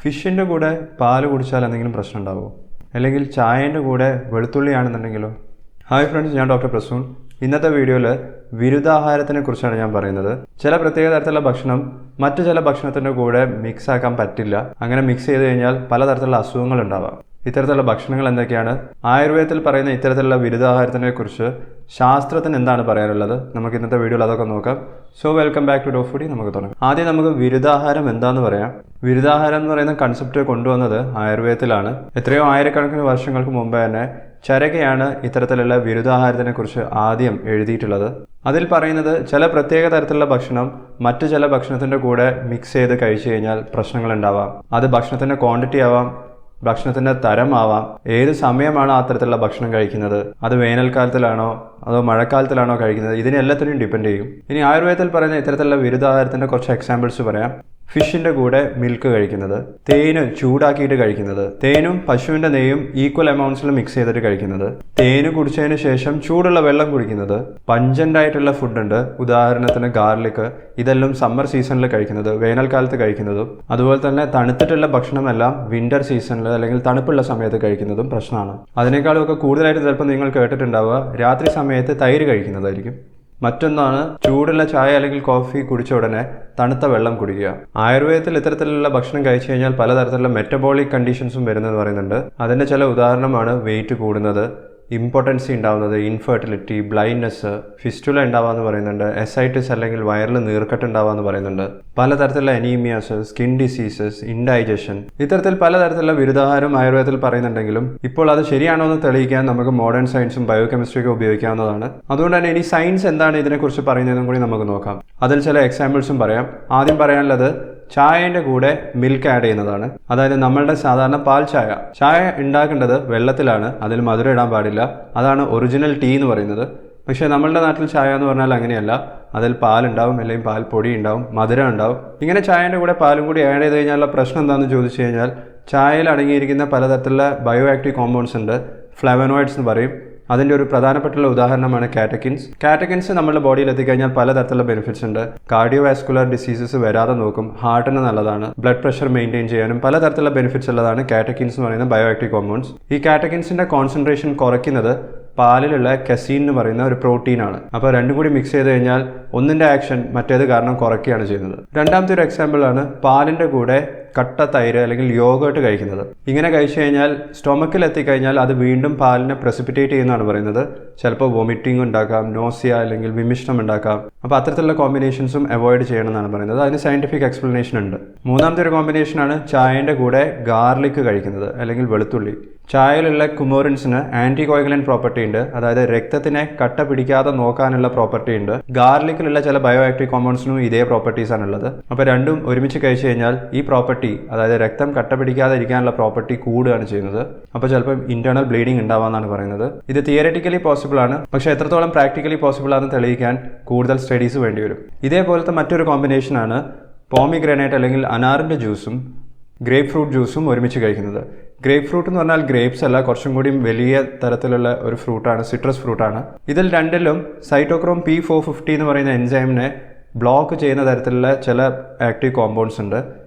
ഫിഷിൻ്റെ കൂടെ പാല് കുടിച്ചാൽ എന്തെങ്കിലും പ്രശ്നം ഉണ്ടാവുമോ? അല്ലെങ്കിൽ ചായേൻ്റെ കൂടെ വെളുത്തുള്ളിയാണെന്നുണ്ടെങ്കിലോ? ഹായ് ഫ്രണ്ട്സ്, ഞാൻ ഡോക്ടർ പ്രസൂൺ. ഇന്നത്തെ വീഡിയോയിൽ വിരുദ്ധാഹാരത്തിനെ കുറിച്ചാണ് ഞാൻ പറയുന്നത്. ചില പ്രത്യേക തരത്തിലുള്ള ഭക്ഷണം മറ്റു ചില ഭക്ഷണത്തിൻ്റെ കൂടെ മിക്സ് ആക്കാൻ പറ്റില്ല. അങ്ങനെ മിക്സ് ചെയ്ത് കഴിഞ്ഞാൽ പലതരത്തിലുള്ള അസുഖങ്ങൾ ഉണ്ടാവാം. ഇത്തരത്തിലുള്ള ഭക്ഷണങ്ങൾ എന്തൊക്കെയാണ്? ആയുർവേദത്തിൽ പറയുന്ന ഇത്തരത്തിലുള്ള വിരുദ്ധാഹാരത്തിനെ കുറിച്ച് ശാസ്ത്രത്തിന് എന്താണ് പറയാനുള്ളത്? നമുക്ക് ഇന്നത്തെ വീഡിയോയിൽ അതൊക്കെ നോക്കാം. So welcome back to Doff foodie. നമുക്ക് തുടങ്ങാം. ആദ്യം നമുക്ക് വിരുദ്ധാഹാരം എന്താണെന്ന് പറയാം. വിരുദ്ധാഹാരം എന്ന് പറയുന്ന കൺസെപ്റ്റ് കൊണ്ടുവന്നത് ആയുർവേദത്തിലാണ്. എത്രയോ ആയിരക്കണക്കിന് വർഷങ്ങൾക്ക് മുമ്പ് തന്നെ ചരകയാണ് ഇത്തരത്തിലുള്ള വിരുദ്ധാഹാരത്തിനെ കുറിച്ച് ആദ്യം എഴുതിയിട്ടുള്ളത്. അതിൽ പറയുന്നത് ചില പ്രത്യേക തരത്തിലുള്ള ഭക്ഷണം മറ്റു ചില ഭക്ഷണത്തിൻ്റെ കൂടെ മിക്സ് ചെയ്ത് കഴിച്ചു കഴിഞ്ഞാൽ പ്രശ്നങ്ങൾ ഉണ്ടാവാം. അത് ഭക്ഷണത്തിൻ്റെ ക്വാണ്ടിറ്റി ആവാം, ഭക്ഷണത്തിൻ്റെ തരമാവാം, ഏത് സമയമാണോ അത്തരത്തിലുള്ള ഭക്ഷണം കഴിക്കുന്നത്, അത് വേനൽക്കാലത്തിലാണോ അതോ മഴക്കാലത്തിലാണോ കഴിക്കുന്നത്, ഇതിനെല്ലാത്തിനും ഡിപ്പെൻഡ് ചെയ്യും. ഇനി ആയുർവേദത്തിൽ പറയുന്ന ഇത്തരത്തിലുള്ള വിരുദ്ധാഹാരത്തിൻ്റെ കുറച്ച് എക്സാമ്പിൾസ് പറയാം. ഫിഷിൻ്റെ കൂടെ മിൽക്ക് കഴിക്കുന്നത്, തേന് ചൂടാക്കിയിട്ട് കഴിക്കുന്നത്, തേനും പശുവിൻ്റെ നെയ്യും ഈക്വൽ എമൗണ്ട്സിൽ മിക്സ് ചെയ്തിട്ട് കഴിക്കുന്നത്, തേന് കുടിച്ചതിന് ശേഷം ചൂടുള്ള വെള്ളം കുടിക്കുന്നത്, പഞ്ചൻ്റ് ആയിട്ടുള്ള ഫുഡുണ്ട്, ഉദാഹരണത്തിന് ഗാർലിക്, ഇതെല്ലാം സമ്മർ സീസണിൽ കഴിക്കുന്നത്, വേനൽക്കാലത്ത് കഴിക്കുന്നതും, അതുപോലെ തന്നെ തണുത്തിട്ടുള്ള ഭക്ഷണമെല്ലാം വിൻ്റർ സീസണിൽ അല്ലെങ്കിൽ തണുപ്പുള്ള സമയത്ത് കഴിക്കുന്നതും പ്രശ്നമാണ്. അതിനേക്കാളും ഒക്കെ കൂടുതലായിട്ട് ചിലപ്പോൾ നിങ്ങൾ കേട്ടിട്ടുണ്ടാവുക രാത്രി സമയത്ത് തൈര് കഴിക്കുന്നതായിരിക്കും. മറ്റൊന്നാണ് ചൂടുള്ള ചായ അല്ലെങ്കിൽ കോഫി കുടിച്ച ഉടനെ തണുത്ത വെള്ളം കുടിക്കുക. ആയുർവേദത്തിൽ ഇത്തരത്തിലുള്ള ഭക്ഷണം കഴിച്ചു കഴിഞ്ഞാൽ പലതരത്തിലുള്ള മെറ്റബോളിക് കണ്ടീഷൻസും വരുന്നതെന്ന് പറയുന്നുണ്ട്. അതിൻ്റെ ചില ഉദാഹരണമാണ് വെയിറ്റ് കൂടുന്നത്, ഇമ്പോർട്ടൻസി ഉണ്ടാവുന്നത്, ഇൻഫെർട്ടിലിറ്റി, ബ്ലൈൻഡ്നെസ്, ഫിസ്റ്റുല ഉണ്ടാവാന്ന് പറയുന്നുണ്ട്, എസൈറ്റിസ് അല്ലെങ്കിൽ വയറിൽ നീർക്കെട്ട് ഉണ്ടാവാന്ന് പറയുന്നുണ്ട്, പലതരത്തിലുള്ള അനീമിയാസ്, സ്കിൻ ഡിസീസസ്, ഇൻഡൈജഷൻ, ഇത്തരത്തിൽ പലതരത്തിലുള്ള വിരുദ്ധാഹാരം ആയുർവേദത്തിൽ പറയുന്നുണ്ടെങ്കിലും ഇപ്പോൾ അത് ശരിയാണോ എന്ന് തെളിയിക്കാൻ നമുക്ക് മോഡേൺ സയൻസും ബയോകെമിസ്ട്രിയൊക്കെ ഉപയോഗിക്കാവുന്നതാണ്. അതുകൊണ്ട് തന്നെ ഇനി സയൻസ് എന്താണ് ഇതിനെക്കുറിച്ച് പറയുന്നതെന്നും കൂടി നമുക്ക് നോക്കാം. അതിൽ ചില എക്സാമ്പിൾസും പറയാം. ആദ്യം പറയാനുള്ളത് ചായൻ്റെ കൂടെ മിൽക്ക് ആഡ് ചെയ്യുന്നതാണ്. അതായത് നമ്മളുടെ സാധാരണ പാൽ ചായ ഉണ്ടാക്കേണ്ടത് വെള്ളത്തിലാണ്, അതിൽ മധുരം ഇടാൻ പാടില്ല. അതാണ് ഒറിജിനൽ ടീ എന്ന് പറയുന്നത്. പക്ഷേ നമ്മളുടെ നാട്ടിൽ ചായ എന്ന് പറഞ്ഞാൽ അങ്ങനെയല്ല. അതിൽ പാലുണ്ടാവും, അല്ലെങ്കിൽ പാൽ പൊടി ഉണ്ടാവും, മധുരം ഉണ്ടാവും. ഇങ്ങനെ ചായൻ്റെ കൂടെ പാലും കൂടി ആഡ് ചെയ്ത് കഴിഞ്ഞാലുള്ള പ്രശ്നം എന്താണെന്ന് ചോദിച്ചു കഴിഞ്ഞാൽ ചായയിൽ അടങ്ങിയിരിക്കുന്ന പലതരത്തിലുള്ള ബയോ ആക്റ്റീവ് കോമ്പൗണ്ട്സ് ഉണ്ട്, ഫ്ലേവനോയിഡ്സ് എന്ന് പറയും. അതിൻ്റെ ഒരു പ്രധാനപ്പെട്ടുള്ള ഉദാഹരണമാണ് കാറ്റക്കിൻസ് നമ്മുടെ ബോഡിയിൽ എത്തിക്കഴിഞ്ഞാൽ പലതരത്തിലുള്ള ബെനിഫിറ്റ്സ് ഉണ്ട്. കാർഡിയോവാസ്കുലർ ഡിസീസസ് വരാതെ നോക്കും, ഹാർട്ടിന് നല്ലതാണ്, ബ്ലഡ് പ്രഷർ മെയിൻറ്റെയിൻ ചെയ്യാനും പലതരത്തിലുള്ള ബെനിഫിറ്റ്സ് ഉള്ളതാണ് കാറ്റക്കിൻസ് എന്ന് പറയുന്ന ബയോ ആക്റ്റീവ് കോമ്പൗണ്ട്സ്. ഈ കാറ്റക്കിൻസിൻ്റെ കോൺസെൻട്രേഷൻ കുറയ്ക്കുന്നത് പാലിലുള്ള കെസീൻ എന്ന് പറയുന്ന ഒരു പ്രോട്ടീനാണ്. അപ്പോൾ രണ്ടും കൂടി മിക്സ് ചെയ്ത് കഴിഞ്ഞാൽ ഒന്നിൻ്റെ ആക്ഷൻ മറ്റേത് കാരണം കുറയ്ക്കുകയാണ് ചെയ്യുന്നത്. രണ്ടാമത്തെ ഒരു എക്സാമ്പിളാണ് പാലിൻ്റെ കൂടെ കട്ട തൈര് അല്ലെങ്കിൽ യോഗേർട്ട് കഴിക്കുന്നത്. ഇങ്ങനെ കഴിച്ചു കഴിഞ്ഞാൽ സ്റ്റൊമക്കിൽ എത്തിക്കഴിഞ്ഞാൽ അത് വീണ്ടും പാലിനെ പ്രസിപ്പിറ്റേറ്റ് ചെയ്യുന്നതാണ് പറയുന്നത്. ചിലപ്പോൾ വൊമിറ്റിംഗ് ഉണ്ടാക്കാം, നോസിയ അല്ലെങ്കിൽ വിമിഷ്ടം ഉണ്ടാക്കാം. അപ്പോൾ അത്തരത്തിലുള്ള കോമ്പിനേഷൻസും അവോയ്ഡ് ചെയ്യണമെന്നാണ് പറയുന്നത്. അതിന് സയൻറ്റിഫിക് എക്സ്പ്ലനേഷൻ ഉണ്ട്. മൂന്നാമത്തെ ഒരു കോമ്പിനേഷനാണ് ചായൻ്റെ കൂടെ ഗാർലിക് കഴിക്കുന്നത് അല്ലെങ്കിൽ വെളുത്തുള്ളി. ചായയിലുള്ള കുമോറിൻസിന് ആൻറ്റി കോയഗുലന്റ് പ്രോപ്പർട്ടി ഉണ്ട്, അതായത് രക്തത്തിനെ കട്ട പിടിക്കാതെ നോക്കാനുള്ള പ്രോപ്പർട്ടി ഉണ്ട്. ഗാർലിക്കിലുള്ള ചില ബയോ ആക്റ്റീവ് കോമ്പൗണ്ട്സിനും ഇതേ പ്രോപ്പർട്ടീസ് ആണുള്ളത്. അപ്പോൾ രണ്ടും ഒരുമിച്ച് കഴിച്ചു കഴിഞ്ഞാൽ ഈ പ്രോപ്പർട്ടി, അതായത് രക്തം കട്ട പിടിക്കാതെ ഇരിക്കാനുള്ള പ്രോപ്പർട്ടി കൂടുകയാണ് ചെയ്യുന്നത്. അപ്പോൾ ചിലപ്പോൾ ഇന്റേണൽ ബ്ലീഡിംഗ് ഉണ്ടാവാമെന്നാണ് പറയുന്നത്. ഇത് തിയററ്റിക്കലി പോസിബിൾ ആണ്, പക്ഷേ എത്രത്തോളം പ്രാക്ടിക്കലി പോസിബിൾ ആണെന്ന് തെളിയിക്കാൻ കൂടുതൽ സ്റ്റഡീസ് വേണ്ടിവരും. ഇതേപോലത്തെ മറ്റൊരു കോമ്പിനേഷനാണ് പോമിഗ്രാനൈറ്റ് അല്ലെങ്കിൽ അനാറിൻ്റെ ജ്യൂസും ഗ്രേപ്പ് ഫ്രൂട്ട് ജ്യൂസും ഒരുമിച്ച് കഴിക്കുന്നത്. ഗ്രേപ്പ് ഫ്രൂട്ട് എന്ന് പറഞ്ഞാൽ ഗ്രേപ്സ് അല്ല, കുറച്ചും കൂടി വലിയ തരത്തിലുള്ള ഒരു ഫ്രൂട്ടാണ്, സിട്രസ് ഫ്രൂട്ടാണ്. ഇതിൽ രണ്ടിലും സൈറ്റോക്രോം P450 എന്ന് പറയുന്ന എൻസൈമിനെ ബ്ലോക്ക് ചെയ്യുന്ന തരത്തിലുള്ള ചില ആക്റ്റീവ് കോമ്പൗണ്ട്സ് ഉണ്ട്.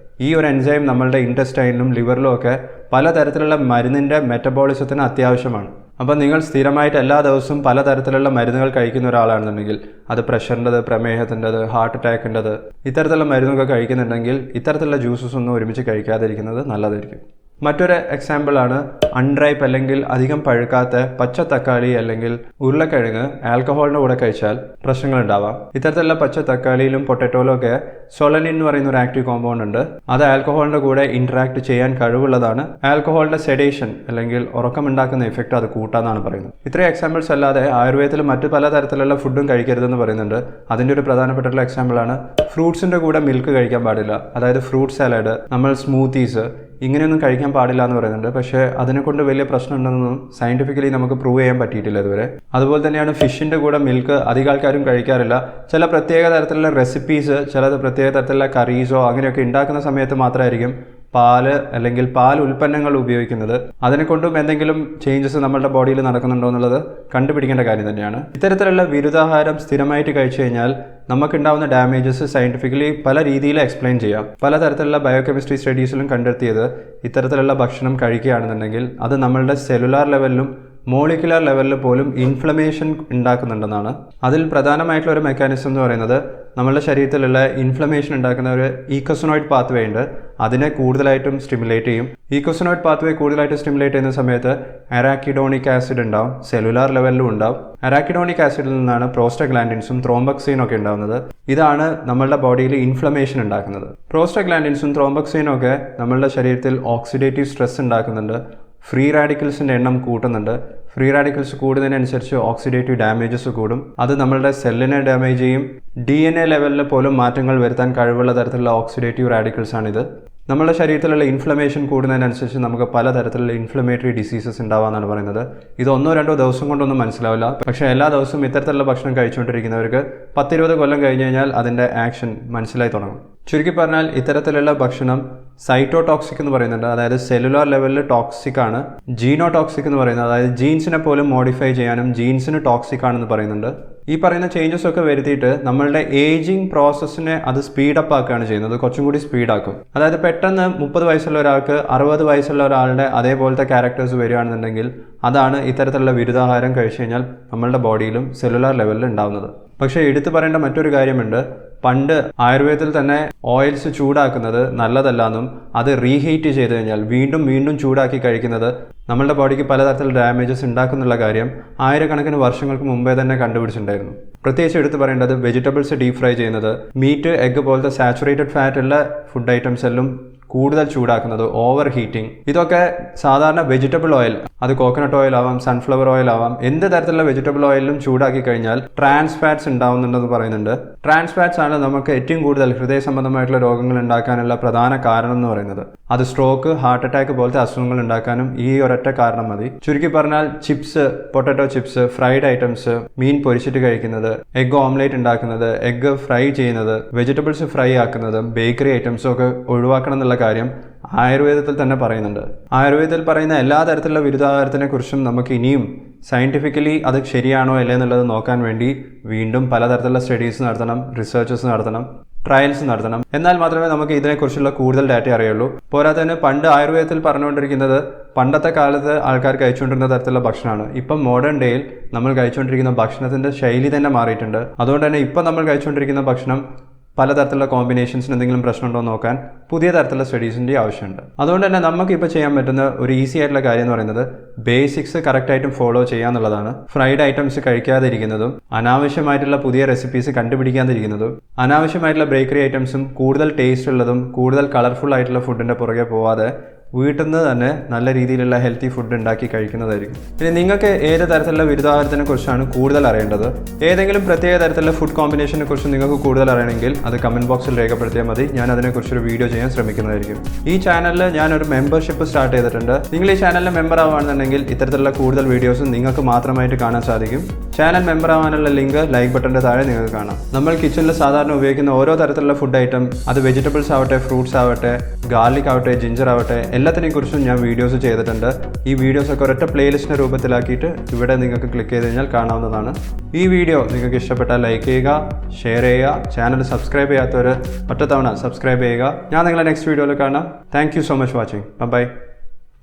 ഈ ഒരു എൻസൈം നമ്മളുടെ ഇൻറ്റസ്റ്റൈനിലും ലിവറിലും ഒക്കെ പലതരത്തിലുള്ള മരുന്നിൻ്റെ മെറ്റബോളിസത്തിന് അത്യാവശ്യമാണ്. അപ്പോൾ നിങ്ങൾ സ്ഥിരമായിട്ട് എല്ലാ ദിവസവും പലതരത്തിലുള്ള മരുന്നുകൾ കഴിക്കുന്ന ഒരാളാണെന്നുണ്ടെങ്കിൽ, അത് പ്രഷറിൻ്റെത്, പ്രമേഹത്തിൻ്റെത്, ഹാർട്ട് അറ്റാക്കിൻ്റെത്, ഇത്തരത്തിലുള്ള മരുന്നൊക്കെ കഴിക്കുന്നുണ്ടെങ്കിൽ ഇത്തരത്തിലുള്ള ജ്യൂസസ് ഒന്നും ഒരുമിച്ച് കഴിക്കാതിരിക്കുന്നത് നല്ലതായിരിക്കും. മറ്റൊരു എക്സാമ്പിളാണ് അൺറൈപ്പ് അല്ലെങ്കിൽ അധികം പഴുക്കാത്ത പച്ച തക്കാളി അല്ലെങ്കിൽ ഉരുളക്കിഴങ്ങ് ആൽക്കഹോളിൻ്റെ കൂടെ കഴിച്ചാൽ പ്രശ്നങ്ങൾ ഉണ്ടാവാം. ഇത്തരത്തിലുള്ള പച്ച തക്കാളിയിലും പൊട്ടറ്റോയിലും ഒക്കെ സൊളനിൻ എന്ന് പറയുന്ന ഒരു ആക്റ്റീവ് കോമ്പൗണ്ട് ഉണ്ട്. അത് ആൽക്കഹോളിൻ്റെ കൂടെ ഇന്ററാക്ട് ചെയ്യാൻ കഴിവുള്ളതാണ്. ആൽക്കഹോളിൻ്റെ സെഡേഷൻ അല്ലെങ്കിൽ ഉറക്കമുണ്ടാക്കുന്ന ഇഫക്റ്റ് അത് കൂട്ടാന്നാണ് പറയുന്നത്. ഇത്രയും എക്സാമ്പിൾസ് അല്ലാതെ ആയുർവേദത്തിൽ മറ്റു പലതരത്തിലുള്ള ഫുഡും കഴിക്കരുതെന്ന് പറയുന്നുണ്ട്. അതിൻ്റെ ഒരു പ്രധാനപ്പെട്ടുള്ള എക്സാമ്പിളാണ് ഫ്രൂട്ട്സിൻ്റെ കൂടെ മിൽക്ക് കഴിക്കാൻ പാടില്ല. അതായത് ഫ്രൂട്ട് സാലഡ്, നമ്മൾ സ്മൂത്തീസ്, ഇങ്ങനെയൊന്നും കഴിക്കാൻ പാടില്ല എന്ന് പറയുന്നുണ്ട്. പക്ഷേ അതിനെക്കൊണ്ട് വലിയ പ്രശ്നം ഉണ്ടെന്നൊന്നും സയൻറ്റിഫിക്കലി നമുക്ക് പ്രൂവ് ചെയ്യാൻ പറ്റിയിട്ടില്ല ഇതുവരെ. അതുപോലെ തന്നെയാണ് ഫിഷിൻ്റെ കൂടെ മിൽക്ക് അധികം ആൾക്കാരും കഴിക്കാറില്ല. ചില പ്രത്യേക തരത്തിലുള്ള റെസിപ്പീസ്, ചില പ്രത്യേക തരത്തിലുള്ള കറീസോ അങ്ങനെയൊക്കെ ഉണ്ടാക്കുന്ന സമയത്ത് മാത്രമായിരിക്കും പാല് അല്ലെങ്കിൽ പാൽ ഉൽപ്പന്നങ്ങൾ ഉപയോഗിക്കുന്നത് അതിനെക്കൊണ്ടും എന്തെങ്കിലും ചേഞ്ചസ് നമ്മുടെ ബോഡിയിൽ നടക്കുന്നുണ്ടോ എന്നുള്ളത് കണ്ടുപിടിക്കേണ്ട കാര്യം തന്നെയാണ്. ഇത്തരത്തിലുള്ള വിരുദ്ധാഹാരം സ്ഥിരമായിട്ട് കഴിച്ചു കഴിഞ്ഞാൽ നമുക്കുണ്ടാവുന്ന ഡാമേജസ് സയൻറ്റിഫിക്കലി പല രീതിയിൽ എക്സ്പ്ലെയിൻ ചെയ്യാം. പലതരത്തിലുള്ള ബയോകെമിസ്ട്രി സ്റ്റഡീസിലും കണ്ടെത്തിയത് ഇത്തരത്തിലുള്ള ഭക്ഷണം കഴിക്കുകയാണെന്നുണ്ടെങ്കിൽ അത് നമ്മളുടെ സെല്ലുലാർ ലെവലിലും മോളിക്കുലർ ലെവലിൽ പോലും ഇൻഫ്ലമേഷൻ ഉണ്ടാക്കുന്നുണ്ടെന്നാണ്. അതിൽ പ്രധാനമായിട്ടുള്ള ഒരു മെക്കാനിസം എന്ന് പറയുന്നത് നമ്മളുടെ ശരീരത്തിലുള്ള ഇൻഫ്ലമേഷൻ ഉണ്ടാക്കുന്ന ഒരു ഈക്കോസിനോയിഡ് പാത്വേ ഉണ്ട്. അതിനെ കൂടുതലായിട്ടും സ്റ്റിമുലേറ്റ് ചെയ്യും. ഈക്കോസിനോയിഡ് പാത്വേ കൂടുതലായിട്ട് സ്റ്റിമുലേറ്റ് ചെയ്യുന്ന സമയത്ത് അറാക്കിഡോണിക് ആസിഡ് ഉണ്ടാവും, സെല്ലുലാർ ലെവലിലും ഉണ്ടാവും. അറാക്കിഡോണിക് ആസിഡിൽ നിന്നാണ് പ്രോസ്റ്റഗ്ലാൻഡിൻസും ത്രോംബോക്സിനും ഒക്കെ ഉണ്ടാകുന്നത്. ഇതാണ് നമ്മളുടെ ബോഡിയിൽ ഇൻഫ്ലമേഷൻ ഉണ്ടാക്കുന്നത്. പ്രോസ്റ്റഗ്ലാൻഡിൻസും ത്രോംബോക്സിനും ഒക്കെ നമ്മളുടെ ശരീരത്തിൽ ഓക്സിഡേറ്റീവ് സ്ട്രെസ് ഉണ്ടാക്കുന്നുണ്ട്. ഫ്രീ റാഡിക്കൽസിൻ്റെ എണ്ണം കൂട്ടുന്നുണ്ട്. ഫ്രീ റാഡിക്കൽസ് കൂടുന്നതിനനുസരിച്ച് ഓക്സിഡേറ്റീവ് ഡാമേജസ് കൂടും. അത് നമ്മളുടെ സെല്ലിനെ ഡാമേജ് ചെയ്യും. DNA ലെവലിൽ പോലും മാറ്റങ്ങൾ വരുത്താൻ കഴിവുള്ള തരത്തിലുള്ള ഓക്സിഡേറ്റീവ് റാഡിക്കൽസ് ആണിത്. നമ്മുടെ ശരീരത്തിലുള്ള ഇൻഫ്ലമേഷൻ കൂടുന്നതിനനുസരിച്ച് നമുക്ക് പലതരത്തിലുള്ള ഇൻഫ്ലമേറ്ററി ഡിസീസസ് ഉണ്ടാവാമെന്നാണ് പറയുന്നത്. ഇത് 1-2 ദിവസം കൊണ്ടൊന്നും മനസ്സിലാവില്ല. പക്ഷേ എല്ലാ ദിവസവും ഇത്തരത്തിലുള്ള ഭക്ഷണം കഴിച്ചുകൊണ്ടിരിക്കുന്നവർക്ക് 10-20 കൊല്ലം കഴിഞ്ഞ് കഴിഞ്ഞാൽ അതിൻ്റെ ആക്ഷൻ മനസ്സിലായി തുടങ്ങും. ചുരുക്കി പറഞ്ഞാൽ ഇത്തരത്തിലുള്ള ഭക്ഷണം സൈറ്റോടോക്സിക് എന്ന് പറയുന്നുണ്ട്. അതായത് സെല്ലുലാർ ലെവലിൽ ടോക്സിക് ആണ്. ജീനോടോക്സിക് എന്ന് പറയുന്നത് അതായത് ജീൻസിനെ പോലും മോഡിഫൈ ചെയ്യാനും ജീൻസിന് ടോക്സിക് ആണെന്ന് പറയുന്നുണ്ട്. ഈ പറയുന്ന ചേഞ്ചസ് ഒക്കെ വരുത്തിയിട്ട് നമ്മളുടെ ഏജിങ് പ്രോസസ്സിനെ അത് സ്പീഡപ്പ് ആക്കുകയാണ് ചെയ്യുന്നത്. കുറച്ചും കൂടി സ്പീഡാക്കും. അതായത് പെട്ടെന്ന് 30 വയസ്സുള്ള ഒരാൾക്ക് 60 വയസ്സുള്ള ഒരാളുടെ അതേപോലത്തെ ക്യാരക്ടേഴ്സ് വരികയാണെന്നുണ്ടെങ്കിൽ അതാണ് ഇത്തരത്തിലുള്ള വിരുദ്ധാഹാരം കഴിച്ചു കഴിഞ്ഞാൽ നമ്മളുടെ ബോഡിയിലും സെല്ലുലാർ ലെവലിൽ ഉണ്ടാവുന്നത്. പക്ഷേ എടുത്തു പറയേണ്ട മറ്റൊരു കാര്യമുണ്ട്. പണ്ട് ആയുർവേദത്തിൽ തന്നെ ഓയിൽസ് ചൂടാക്കുന്നത് നല്ലതല്ലെന്നും അത് റീഹീറ്റ് ചെയ്ത് കഴിഞ്ഞാൽ വീണ്ടും വീണ്ടും ചൂടാക്കി കഴിക്കുന്നത് നമ്മളുടെ ബോഡിക്ക് പലതരത്തിലുള്ള ഡാമേജസ് ഉണ്ടാക്കുന്നുള്ള കാര്യം ആയിരക്കണക്കിന് വർഷങ്ങൾക്ക് മുമ്പേ തന്നെ കണ്ടുപിടിച്ചിട്ടുണ്ടായിരുന്നു. പ്രത്യേകിച്ച് എടുത്തു പറയേണ്ടത് വെജിറ്റബിൾസ് ഡീപ് ഫ്രൈ ചെയ്യുന്നത്, മീറ്റ്, എഗ്ഗ് പോലത്തെ സാച്ചുറേറ്റഡ് ഫാറ്റ് ഉള്ള ഫുഡ് ഐറ്റംസ് എല്ലാം കൂടുതൽ ചൂടാക്കുന്നത്, ഓവർ ഹീറ്റിംഗ്, ഇതൊക്കെ സാധാരണ വെജിറ്റബിൾ ഓയിൽ, അത് കോക്കനട്ട് ഓയിൽ ആവാം, സൺഫ്ലവർ ഓയിൽ ആവാം, എന്ത് തരത്തിലുള്ള വെജിറ്റബിൾ ഓയിലും ചൂടാക്കി കഴിഞ്ഞാൽ ട്രാൻസ് ഫാറ്റ്സ് ഉണ്ടാവുന്നുണ്ടെന്ന് പറയുന്നുണ്ട്. ട്രാൻസ് ഫാറ്റ്സ് ആണ് നമുക്ക് ഏറ്റവും കൂടുതൽ ഹൃദയ സംബന്ധമായിട്ടുള്ള രോഗങ്ങൾ ഉണ്ടാക്കാനുള്ള പ്രധാന കാരണം എന്ന് പറയുന്നത്. അത് സ്ട്രോക്ക്, ഹാർട്ട് അറ്റാക്ക് പോലത്തെ അസുഖങ്ങൾ ഉണ്ടാക്കാനും ഈ ഒരൊറ്റ കാരണം മതി. ചുരുക്കി പറഞ്ഞാൽ chips, potato chips, fried items, മീൻ പൊരിച്ചിട്ട് കഴിക്കുന്നത്, എഗ് ഓംലേറ്റ് ഉണ്ടാക്കുന്നത്, എഗ് ഫ്രൈ ചെയ്യുന്നത്, വെജിറ്റബിൾസ് ഫ്രൈ ആക്കുന്നത്, ബേക്കറി ഐറ്റംസും ഒക്കെ ഒഴിവാക്കണം എന്നുള്ള കാര്യം ആയുർവേദത്തിൽ തന്നെ പറയുന്നുണ്ട്. ആയുർവേദത്തിൽ പറയുന്ന എല്ലാ തരത്തിലുള്ള വിരുദ്ധാഹാരത്തിനെ കുറിച്ചും നമുക്ക് ഇനിയും സയൻറ്റിഫിക്കലി അത് ശരിയാണോ അല്ലേ എന്നുള്ളത് നോക്കാൻ വേണ്ടി വീണ്ടും പലതരത്തിലുള്ള സ്റ്റഡീസ് നടത്തണം, റിസർച്ചസ് നടത്തണം, ട്രയൽസ് നടത്തണം. എന്നാൽ മാത്രമേ നമുക്ക് ഇതിനെക്കുറിച്ചുള്ള കൂടുതൽ ഡാറ്റ അറിയുള്ളൂ. പോരാത്തതിന് പണ്ട് ആയുർവേദത്തിൽ പറഞ്ഞുകൊണ്ടിരിക്കുന്നത് പണ്ടത്തെ കാലത്ത് ആൾക്കാർ കഴിച്ചുകൊണ്ടിരുന്ന തരത്തിലുള്ള ഭക്ഷണമാണ്. ഇപ്പം മോഡേൺ ഡേയിൽ നമ്മൾ കഴിച്ചുകൊണ്ടിരിക്കുന്ന ഭക്ഷണത്തിൻ്റെ ശൈലി തന്നെ മാറിയിട്ടുണ്ട്. അതുകൊണ്ട് തന്നെ ഇപ്പം നമ്മൾ കഴിച്ചുകൊണ്ടിരിക്കുന്ന ഭക്ഷണം പലതരത്തിലുള്ള കോമ്പിനേഷൻസിന് എന്തെങ്കിലും പ്രശ്നമുണ്ടോ എന്ന് നോക്കാൻ പുതിയ തരത്തിലുള്ള സ്റ്റഡീസിൻ്റെ ആവശ്യമുണ്ട്. അതുകൊണ്ട് തന്നെ നമുക്കിപ്പോൾ ചെയ്യാൻ പറ്റുന്ന ഒരു ഈസി ആയിട്ടുള്ള കാര്യം എന്ന് പറയുന്നത് ബേസിക്സ് കറക്റ്റായിട്ടും ഫോളോ ചെയ്യാന്നുള്ളതാണ്. ഫ്രൈഡ് ഐറ്റംസ് കഴിക്കാതിരിക്കുന്നതും, അനാവശ്യമായിട്ടുള്ള പുതിയ റെസിപ്പീസ് കണ്ടുപിടിക്കാതിരിക്കുന്നതും, അനാവശ്യമായിട്ടുള്ള ബേക്കറി ഐറ്റംസും കൂടുതൽ ടേസ്റ്റ് ഉള്ളതും കൂടുതൽ കളർഫുൾ ആയിട്ടുള്ള ഫുഡിൻ്റെ പുറകെ പോവാതെ വീട്ടിൽ നിന്ന് തന്നെ നല്ല രീതിയിലുള്ള ഹെൽത്തി ഫുഡ് ഉണ്ടാക്കി കഴിക്കുന്നതായിരിക്കും. ഇനി നിങ്ങൾക്ക് ഏത് തരത്തിലുള്ള വിരുദ്ധാഹാരത്തിനെ കുറിച്ചാണ് കൂടുതൽ അറിയേണ്ടത്, ഏതെങ്കിലും പ്രത്യേക തരത്തിലുള്ള ഫുഡ് കോമ്പിനേഷനെ കുറിച്ച് നിങ്ങൾക്ക് കൂടുതൽ അറിയണമെങ്കിൽ അത് കമൻറ്റ് ബോക്സിൽ രേഖപ്പെടുത്തിയാൽ മതി. ഞാൻ അതിനെക്കുറിച്ചൊരു വീഡിയോ ചെയ്യാൻ ശ്രമിക്കുന്നതായിരിക്കും. ഈ ചാനലിൽ ഞാനൊരു മെമ്പർഷിപ്പ് സ്റ്റാർട്ട് ചെയ്തിട്ടുണ്ട്. നിങ്ങൾ ഈ ചാനലിൽ മെമ്പർ ആവുകയാണെന്നുണ്ടെങ്കിൽ ഇത്തരത്തിലുള്ള കൂടുതൽ വീഡിയോസും നിങ്ങൾക്ക് മാത്രമായിട്ട് കാണാൻ സാധിക്കും. ചാനൽ മെമ്പർ ആവാനുള്ള ലിങ്ക് ലൈക്ക് ബട്ടൻ്റെ താഴെ നിങ്ങൾക്ക് കാണാം. നമ്മൾ കിച്ചണിൽ സാധാരണ ഉപയോഗിക്കുന്ന ഓരോ തരത്തിലുള്ള ഫുഡ് ഐറ്റം, അത് വെജിറ്റബിൾസ് ആവട്ടെ, ഫ്രൂട്ട്സ് ആവട്ടെ, ഗാർലിക് ആവട്ടെ, ജിഞ്ചർ ആവട്ടെ, എല്ലാത്തിനെയും കുറിച്ചും ഞാൻ വീഡിയോസ് ചെയ്തിട്ടുണ്ട്. ഈ വീഡിയോസൊക്കെ ഒരൊറ്റ പ്ലേലിസ്റ്റിൻ്റെ രൂപത്തിലാക്കിയിട്ട് ഇവിടെ നിങ്ങൾക്ക് ക്ലിക്ക് ചെയ്ത് കഴിഞ്ഞാൽ കാണാവുന്നതാണ്. ഈ വീഡിയോ നിങ്ങൾക്ക് ഇഷ്ടപ്പെട്ടാൽ ലൈക്ക് ചെയ്യുക, ഷെയർ ചെയ്യുക, ചാനൽ സബ്സ്ക്രൈബ് ചെയ്യാത്തവർ ഒറ്റത്തവണ സബ്സ്ക്രൈബ് ചെയ്യുക. ഞാൻ നിങ്ങളെ നെക്സ്റ്റ് വീഡിയോയിൽ കാണാം. Thank you so much watching. By.